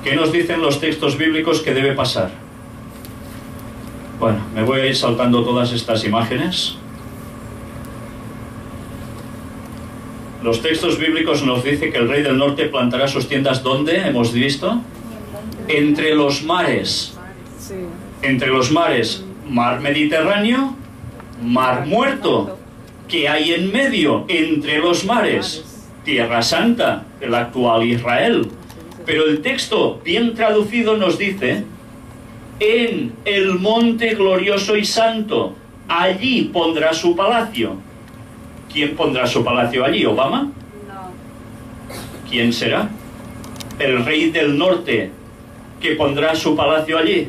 ¿Qué nos dicen los textos bíblicos que debe pasar? Bueno, me voy a ir saltando todas estas imágenes. Los textos bíblicos nos dicen que el rey del norte plantará sus tiendas, ¿dónde? Hemos visto. Entre los mares. Entre los mares. Mar Mediterráneo, Mar Muerto. ¿Qué hay en medio? Entre los mares. Tierra Santa, el actual Israel. Pero el texto, bien traducido, nos dice: en el monte glorioso y santo, allí pondrá su palacio. ¿Quién pondrá su palacio allí? ¿Obama? No. ¿Quién será? El rey del norte que pondrá su palacio allí.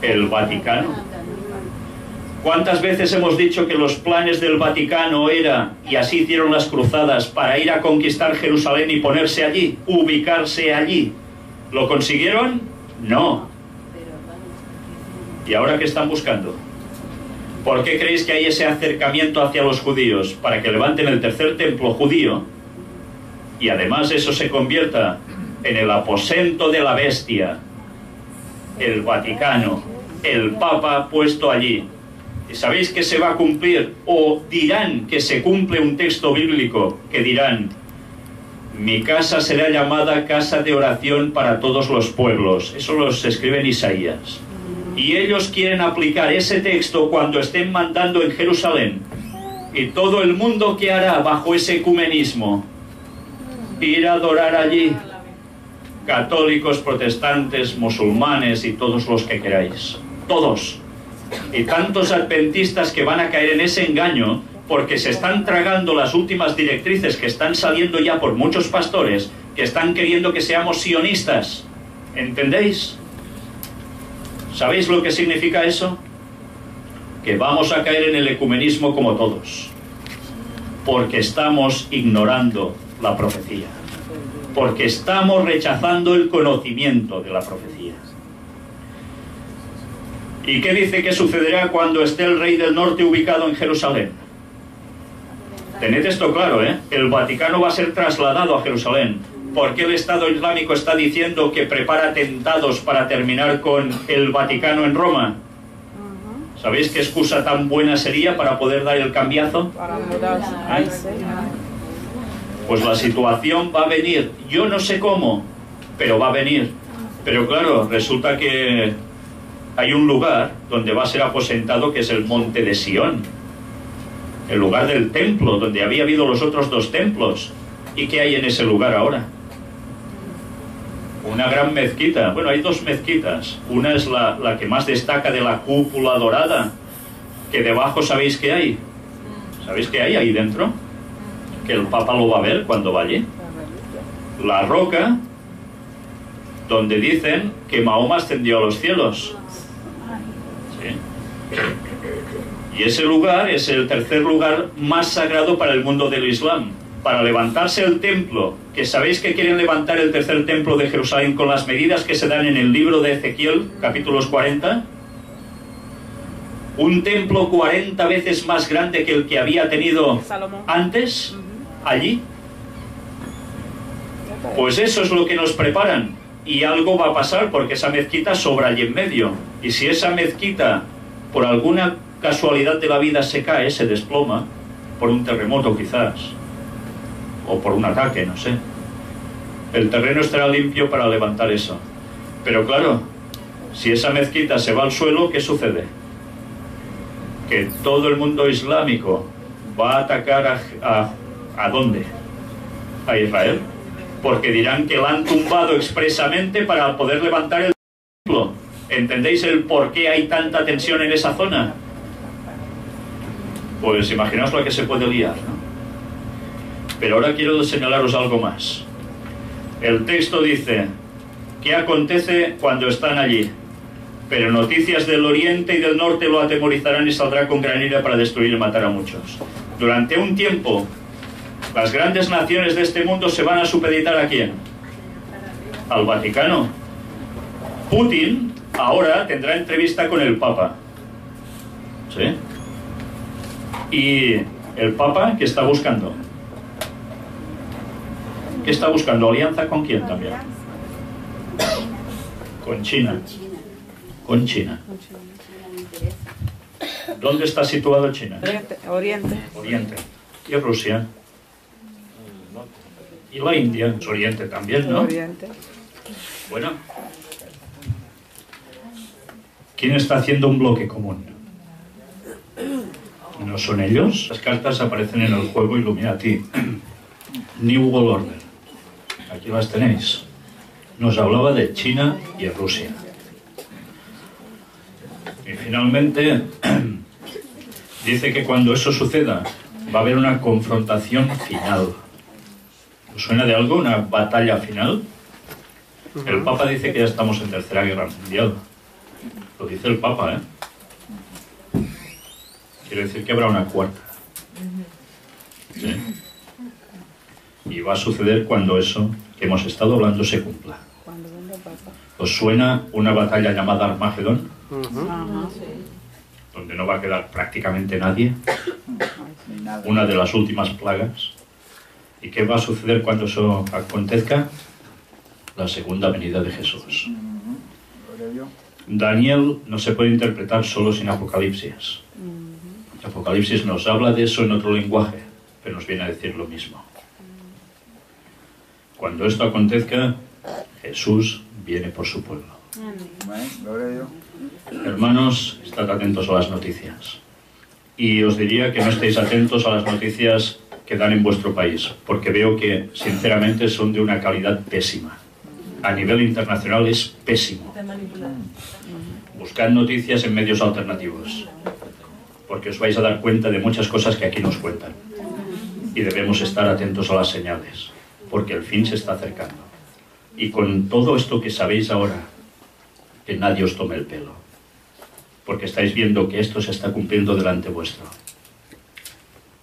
El Vaticano. ¿Cuántas veces hemos dicho que los planes del Vaticano era, y así hicieron las cruzadas, para ir a conquistar Jerusalén y ponerse allí, ubicarse allí? ¿Lo consiguieron? No. ¿Y ahora qué están buscando? ¿Por qué creéis que hay ese acercamiento hacia los judíos? Para que levanten el tercer templo judío y además eso se convierta en el aposento de la bestia, el Vaticano, el Papa puesto allí. ¿Y sabéis que se va a cumplir? O dirán que se cumple un texto bíblico que dirán: mi casa será llamada casa de oración para todos los pueblos. Eso lo escribe en Isaías. Y ellos quieren aplicar ese texto cuando estén mandando en Jerusalén. Y todo el mundo, ¿qué hará bajo ese ecumenismo? Ir a adorar allí. Católicos, protestantes, musulmanes y todos los que queráis. Todos. Y tantos adventistas que van a caer en ese engaño porque se están tragando las últimas directrices que están saliendo ya por muchos pastores que están queriendo que seamos sionistas. ¿Entendéis? ¿Sabéis lo que significa eso? Que vamos a caer en el ecumenismo como todos, porque estamos ignorando la profecía, porque estamos rechazando el conocimiento de la profecía. ¿Y qué dice que sucederá cuando esté el rey del norte ubicado en Jerusalén? Tened esto claro, ¿eh? El Vaticano va a ser trasladado a Jerusalén. ¿Por qué el Estado Islámico está diciendo que prepara atentados para terminar con el Vaticano en Roma? ¿Sabéis qué excusa tan buena sería para poder dar el cambiazo? Para mudarse. Ay, sí. Pues la situación va a venir. Yo no sé cómo, pero va a venir. Pero claro, resulta que hay un lugar donde va a ser aposentado, que es el Monte de Sión. El lugar del templo, donde había habido los otros dos templos. ¿Y qué hay en ese lugar ahora? Una gran mezquita. Bueno, hay dos mezquitas. Una es la que más destaca, de la cúpula dorada, que debajo, ¿sabéis qué hay? ¿Sabéis qué hay ahí dentro? Que el Papa lo va a ver cuando vaya. La roca donde dicen que Mahoma ascendió a los cielos. ¿Sí? Y ese lugar es el tercer lugar más sagrado para el mundo del Islam. Para levantarse el templo, que sabéis que quieren levantar el tercer templo de Jerusalén con las medidas que se dan en el libro de Ezequiel, capítulos 40, un templo 40 veces más grande que el que había tenido Salomón antes, allí. Pues eso es lo que nos preparan, y algo va a pasar, porque esa mezquita sobra allí en medio, y si esa mezquita por alguna casualidad de la vida se cae, se desploma, por un terremoto quizás, o por un ataque, no sé, el terreno estará limpio para levantar eso. Pero claro, si esa mezquita se va al suelo, ¿qué sucede? Que todo el mundo islámico va a atacar ¿a dónde? A Israel, porque dirán que la han tumbado expresamente para poder levantar el templo. ¿Entendéis el por qué hay tanta tensión en esa zona? Pues imaginaos lo que se puede liar, ¿no? Pero ahora quiero señalaros algo más. El texto dice: ¿qué acontece cuando están allí? Pero noticias del oriente y del norte lo atemorizarán y saldrá con gran ira para destruir y matar a muchos. Durante un tiempo, las grandes naciones de este mundo se van a supeditar ¿a quién? Al Vaticano. Putin ahora tendrá entrevista con el Papa. ¿Sí? Y el Papa, ¿qué está buscando? ¿Qué está buscando? ¿Alianza con quién también? Con China. Con China. ¿Dónde está situado China? Oriente. Oriente. ¿Y Rusia? Y la India, es Oriente también, ¿no? Oriente. Bueno. ¿Quién está haciendo un bloque común? ¿No son ellos? Las cartas aparecen en el juego Illuminati. New World Order. Aquí las tenéis. Nos hablaba de China y Rusia. Y finalmente dice que cuando eso suceda va a haber una confrontación final. ¿Os suena de algo? ¿Una batalla final? El Papa dice que ya estamos en Tercera Guerra Mundial. Lo dice el Papa, ¿eh? Quiere decir que habrá una cuarta. ¿Sí? Y va a suceder cuando eso que hemos estado hablando se cumpla. ¿Os suena una batalla llamada Armagedón? Donde no va a quedar prácticamente nadie. Una de las últimas plagas. ¿Y qué va a suceder cuando eso acontezca? La segunda venida de Jesús. Daniel no se puede interpretar solo sin Apocalipsis. Apocalipsis nos habla de eso en otro lenguaje, pero nos viene a decir lo mismo. Cuando esto acontezca, Jesús viene por su pueblo. Hermanos, estad atentos a las noticias. Y os diría que no estéis atentos a las noticias que dan en vuestro país, porque veo que, sinceramente, son de una calidad pésima. A nivel internacional es pésimo. Buscad noticias en medios alternativos, porque os vais a dar cuenta de muchas cosas que aquí nos cuentan. Y debemos estar atentos a las señales, porque el fin se está acercando. Y con todo esto que sabéis ahora, que nadie os tome el pelo, porque estáis viendo que esto se está cumpliendo delante vuestro.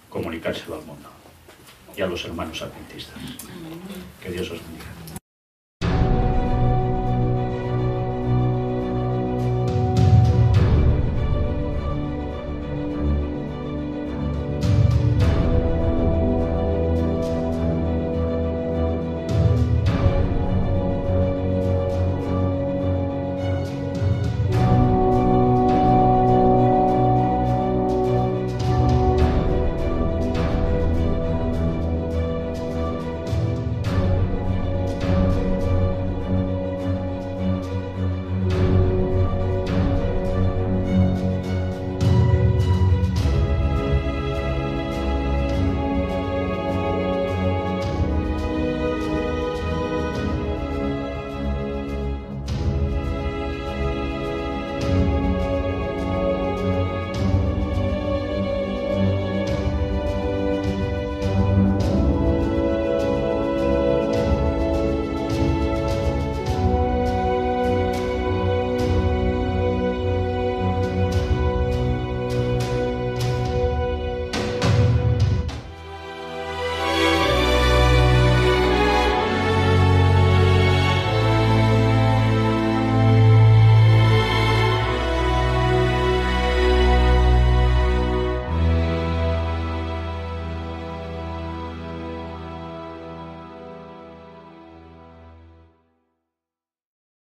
Comunicárselo al mundo y a los hermanos adventistas. Que Dios os bendiga.